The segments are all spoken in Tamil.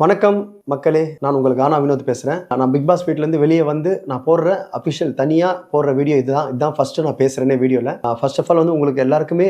வணக்கம் மக்களே, நான் உங்களுக்கு கானா வினோத் பேசுகிறேன். நான் பிக் பாஸ் வீட்டிலேருந்து வெளியே வந்து நான் போடுற அஃபிஷியல் தனியாக போடுற வீடியோ இதுதான் ஃபஸ்ட்டு நான் பேசுகிறேனே வீடியோவில். ஃபர்ஸ்ட் ஆஃப் ஆல் வந்து உங்களுக்கு எல்லாருக்குமே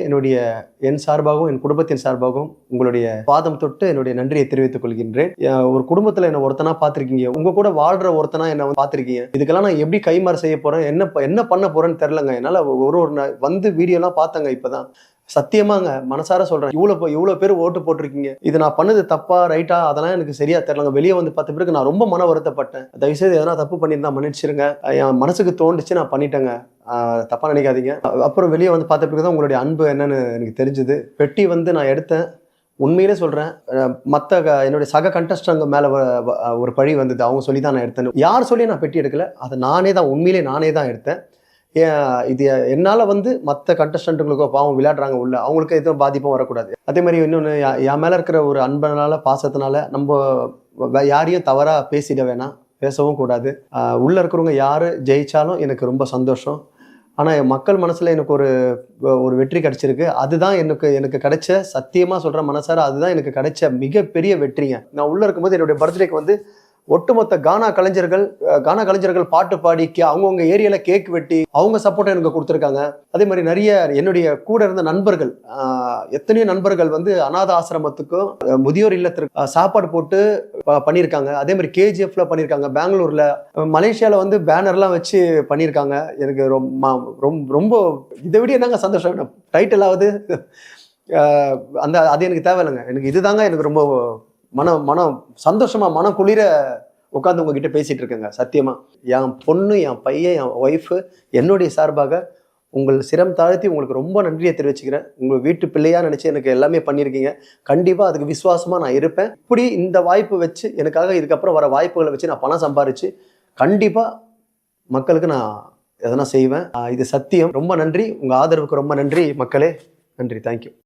என் சார்பாகவும் என் குடும்பத்தின் சார்பாகவும் உங்களுடைய பாதம் தொட்டு என்னுடைய நன்றியை தெரிவித்துக் கொள்கின்றேன். ஒரு குடும்பத்தில் என்ன ஒருத்தனா பார்த்துருக்கீங்க, உங்கள் கூட வாழ்கிற ஒருத்தனா என்ன பார்த்துருக்கீங்க. இதுக்கெல்லாம் நான் எப்படி கைமாறு செய்ய போகிறேன், என்ன பண்ண போகிறேன்னு தெரிலங்க. என்னால் ஒரு வந்து வீடியோலாம் பார்த்தேங்க. இப்போ தான் சத்தியமாங்க மனசார சொல்றேன். இவ்வளவு பேர் ஓட்டு போட்டிருக்கீங்க. இது நான் பண்ணது தப்பா ரைட்டா அதெல்லாம் எனக்கு சரியா தெரியலங்க. வெளியே வந்து 10 பேருக்கு நான் ரொம்ப மன வருத்தப்பட்டேன். தயவுசெய்து எதனா தப்பு பண்ணியிருந்தா மன்னிச்சிருங்க. என் மனசுக்கு தோண்டுச்சு, நான் பண்ணிட்டேங்க. தப்பா நினைக்காதீங்க. அப்புறம் வெளியே வந்து 10 பேருக்கு தான் உங்களுடைய அன்பு என்னன்னு எனக்கு தெரிஞ்சுது. பெட்டி வந்து நான் எடுத்தேன். உண்மையிலே சொல்றேன், என்னுடைய சக கண்டஸ்டங்க மேல ஒரு பழி வந்தது. அவங்க சொல்லி தான் நான் எடுத்தேன். யார் சொல்லி நான் பெட்டி எடுக்கல, அதை உண்மையிலே நானே தான் எடுத்தேன். இது என்னால் வந்து மற்ற கண்டஸ்டன்ட்டுங்களுக்கோ பாவம் விளையாடுறாங்க உள்ள, அவங்களுக்கு எதுவும் பாதிப்பும் வரக்கூடாது. அதே மாதிரி இன்னொன்று, என் மேலே இருக்கிற ஒரு அன்பனால பாசத்தினால நம்ம யாரையும் தவறாக பேசிட வேணாம், பேசவும் கூடாது. உள்ளே இருக்கிறவங்க யார் ஜெயித்தாலும் எனக்கு ரொம்ப சந்தோஷம். ஆனால் மக்கள் மனசில் எனக்கு ஒரு வெற்றி கிடைச்சிருக்கு. அதுதான் எனக்கு கிடைச்ச, சத்தியமாக சொல்கிற மனசார அதுதான் எனக்கு கிடைச்ச மிகப்பெரிய வெற்றிங்க. நான் உள்ளே இருக்கும்போது என்னுடைய பர்த்டேக்கு வந்து ஒட்டுமொத்த கானா கலைஞர்கள் பாட்டு பாடி அவங்கவுங்க ஏரியால கேக் வெட்டி அவங்க சப்போர்ட் எனக்கு கொடுத்துருக்காங்க. அதே மாதிரி நிறைய என்னுடைய கூட இருந்த நண்பர்கள், எத்தனையோ நண்பர்கள் வந்து அநாத ஆசிரமத்துக்கும் முதியோர் இல்லத்திற்கு சாப்பாடு போட்டு பண்ணியிருக்காங்க. அதே மாதிரி கேஜிஎஃப்ல பண்ணியிருக்காங்க, பெங்களூர்ல, மலேசியால வந்து பேனர்லாம் வச்சு பண்ணியிருக்காங்க. எனக்கு ரொம்ப இதை விட என்னங்க சந்தோஷம், டைட்டிலாவது அது எனக்கு தேவையில்லைங்க. எனக்கு இதுதாங்க எனக்கு ரொம்ப மனம் சந்தோஷமா, மனம் குளிர உட்காந்து உங்ககிட்ட பேசிட்டு இருக்கேங்க. சத்தியமா என் பொண்ணு, என் பையன், என் ஒய்ஃபு என்னுடைய சார்பாக உங்கள் சிரம் தாழ்த்தி உங்களுக்கு ரொம்ப நன்றியை தெரிவிச்சுக்கிறேன். உங்கள் வீட்டு பிள்ளையா நினைச்சு எனக்கு எல்லாமே பண்ணியிருக்கீங்க. கண்டிப்பா அதுக்கு விசுவாசமா நான் இருப்பேன். இப்படி இந்த வாய்ப்பு வச்சு எனக்காக இதுக்கப்புறம் வர வாய்ப்புகளை வச்சு நான் பணம் சம்பாரிச்சு கண்டிப்பா மக்களுக்கு நான் எதனா செய்வேன். இது சத்தியம். ரொம்ப நன்றி. உங்க ஆதரவுக்கு ரொம்ப நன்றி மக்களே. நன்றி. தேங்க்யூ.